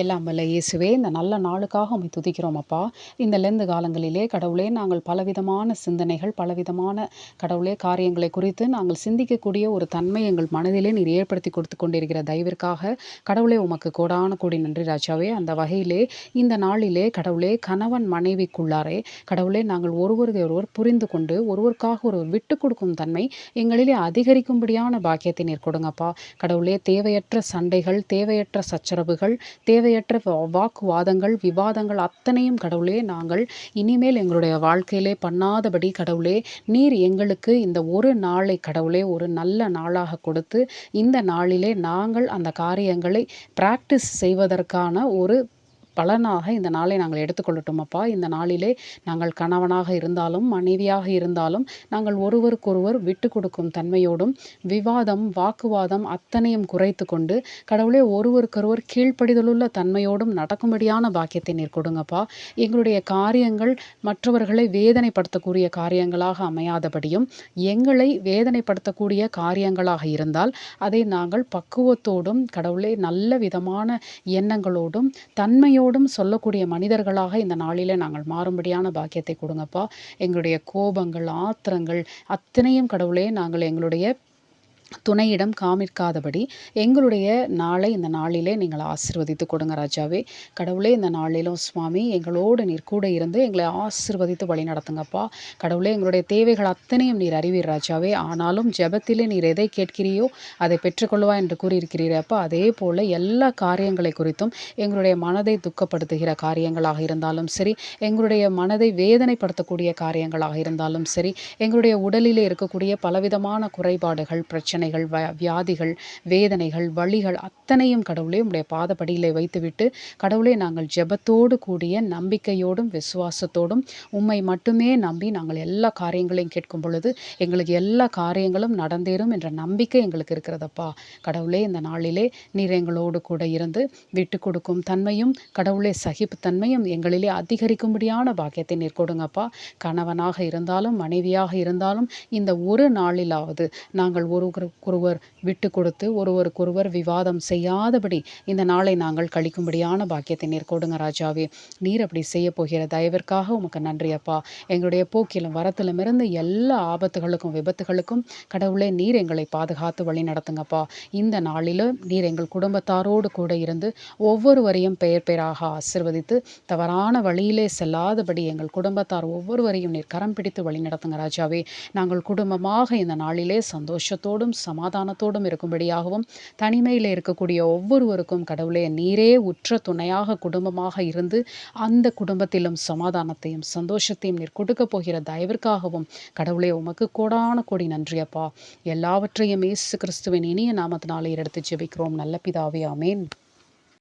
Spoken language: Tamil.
எல்லாம் வல்ல இயேசுவே, இந்த நல்ல நாளுக்காக உம்மை துதிக்கிறோம் அப்பா. இந்த லெந்து காலங்களிலே கடவுளே, நாங்கள் பலவிதமான சிந்தனைகள், பலவிதமான கடவுளே காரியங்களை குறித்து நாங்கள் சிந்திக்கக்கூடிய ஒரு தன்மை எங்கள் மனதிலே நீர் ஏற்படுத்தி கொடுத்து கொண்டிருக்கிற தயவிற்காக கடவுளே உமக்கு கோடான கோடி நன்றி ராஜாவே. அந்த வகையிலே இந்த நாளிலே கடவுளே, கணவன் மனைவிக்குள்ளாரே கடவுளே, நாங்கள் ஒருவரை ஒருவர் புரிந்து கொண்டு ஒருவருக்காக ஒருவர் விட்டு கொடுக்கும் தன்மை எங்களிலே அதிகரிக்கும்படியான பாக்கியத்தை நீர் கொடுங்கப்பா. கடவுளே, தேவையற்ற சண்டைகள், தேவையற்ற சச்சரவுகள், தேவையற்ற வாக்குவாதங்கள், விவாதங்கள் அத்தனையும் கடவுளே நாங்கள் இனிமேல் எங்களுடைய வாழ்க்கையிலே பண்ணாதபடி கடவுளே, நீர் எங்களுக்கு இந்த ஒரு நாளை கடவுளே ஒரு நல்ல நாளாக கொடுத்து, இந்த நாளிலே நாங்கள் அந்த காரியங்களை பிராக்டிஸ் செய்வதற்கான ஒரு பலனாக இந்த நாளை நாங்கள் எடுத்துக்கொள்ளட்டும் அப்பா. இந்த நாளிலே நாங்கள் கணவனாக இருந்தாலும் மனைவியாக இருந்தாலும் நாங்கள் ஒருவருக்கொருவர் விட்டு கொடுக்கும் தன்மையோடும் விவாதம் வாக்குவாதம் அத்தனையும் குறைத்து கொண்டு கடவுளே ஒருவருக்கொருவர் கீழ்ப்படிதலுள்ள தன்மையோடும் நடக்கும்படியான பாக்கியத்தை நீர் கொடுங்கப்பா. எங்களுடைய காரியங்கள் மற்றவர்களை வேதனைப்படுத்தக்கூடிய காரியங்களாக அமையாதபடியும் எங்களை வேதனைப்படுத்தக்கூடிய காரியங்களாக இருந்தால் அதை நாங்கள் பக்குவத்தோடும் கடவுளே நல்ல விதமான எண்ணங்களோடும் தன்மையோடும் சொல்லக்கூடிய மனிதர்களாக இந்த நாளிலே நாங்கள் மாறும்படியான பாக்கியத்தை கொடுங்கப்பா. எங்களுடைய கோபங்கள் ஆத்திரங்கள் அத்தனையும் கடவுளே நாங்கள் எங்களுடைய துணையிடம் காமிக்காதபடி எங்களுடைய நாளை இந்த நாளிலே நீங்கள் ஆசீர்வதித்து கொடுங்க ராஜாவே. கடவுளே, இந்த நாளிலும் சுவாமி எங்களோடு நீர் கூட இருந்து எங்களை ஆசீர்வதித்து வழி நடத்துங்கப்பா. கடவுளே, எங்களுடைய தேவைகள் அத்தனையும் நீர் அறிவீர் ராஜாவே. ஆனாலும் ஜெபத்திலே நீர் எதை கேட்கிறியோ அதை பெற்றுக்கொள்வா என்று கூறியிருக்கிறீரப்பா. அதே போல் எல்லா காரியங்களை குறித்தும் எங்களுடைய மனதை துக்கப்படுத்துகிற காரியங்களாக இருந்தாலும் சரி, எங்களுடைய மனதை வேதனைப்படுத்தக்கூடிய காரியங்களாக இருந்தாலும் சரி, எங்களுடைய உடலிலே இருக்கக்கூடிய பலவிதமான குறைபாடுகள் பிரச்சனைகள் வியாதிகள் வேதனைகள் வலிகள் அத்தனையும் கடவுளே உம்முடைய பாதப்படியிலே வைத்துவிட்டு கடவுளே நாங்கள் ஜெபத்தோடு கூடிய நம்பிக்கையோடும் விசுவாசத்தோடும் உம்மை மட்டுமே நம்பி நாங்கள் எல்லா காரியங்களையும் கேட்கும் பொழுது எங்களுக்கு எல்லா காரியங்களும் நடந்தேறும் என்ற நம்பிக்கை எங்களுக்கு இருக்கிறதப்பா. கடவுளே, இந்த நாளிலே நீர் எங்களோடு கூட இருந்து விட்டு கொடுக்கும் தன்மையும் கடவுளே சகிப்புத்தன்மையும் எங்களிலே அதிகரிக்கும்படியான பாக்கியத்தை நீர் கொடுங்கப்பா. கணவனாக இருந்தாலும் மனைவியாக இருந்தாலும் இந்த ஒரு நாளிலாவது நாங்கள் ஒருவருக்கொருவர் விட்டு கொடுத்து ஒருவருக்கொருவர் விவாதம் செய்யாதபடி இந்த நாளை நாங்கள் கழிக்கும்படியான பாக்கியத்தை நீர் கொடுங்க ராஜாவே. நீர் அப்படி செய்ய போகிற தயவிற்காக உமக்கு நன்றி அப்பா. எங்களுடைய போக்கிலும் வரத்திலும் இருந்து எல்லா ஆபத்துகளுக்கும் விபத்துகளுக்கும் கடவுளே நீர் எங்களை பாதுகாத்து வழி நடத்துங்கப்பா. இந்த நாளிலும் நீர் எங்கள் குடும்பத்தாரோடு கூட இருந்து ஒவ்வொருவரையும் பெயர் பெயராக ஆசிர்வதித்து தவறான வழியிலே செல்லாதபடி எங்கள் குடும்பத்தார் ஒவ்வொருவரையும் நீர் கரம் பிடித்து வழி நடத்துங்க ராஜாவே. நாங்கள் குடும்பமாக இந்த நாளிலே சந்தோஷத்தோடும் சமாதானத்தோடும் இருக்கும்படியாகவும் தனிமையில் இருக்கக்கூடிய ஒவ்வொருவருக்கும் கடவுளே நீரே உற்ற துணையாக குடும்பமாக இருந்து அந்த குடும்பத்திலும் சமாதானத்தையும் சந்தோஷத்தையும் நீர் கொடுக்க போகிற தயவிற்காகவும் கடவுளே உமக்கு கோடான கோடி நன்றியப்பா. எல்லாவற்றையும் இயேசு கிறிஸ்துவின் இனிய நாமத்தினாலே எடுத்து ஜெபிக்கிறோம் நல்ல பிதாவே, ஆமேன்.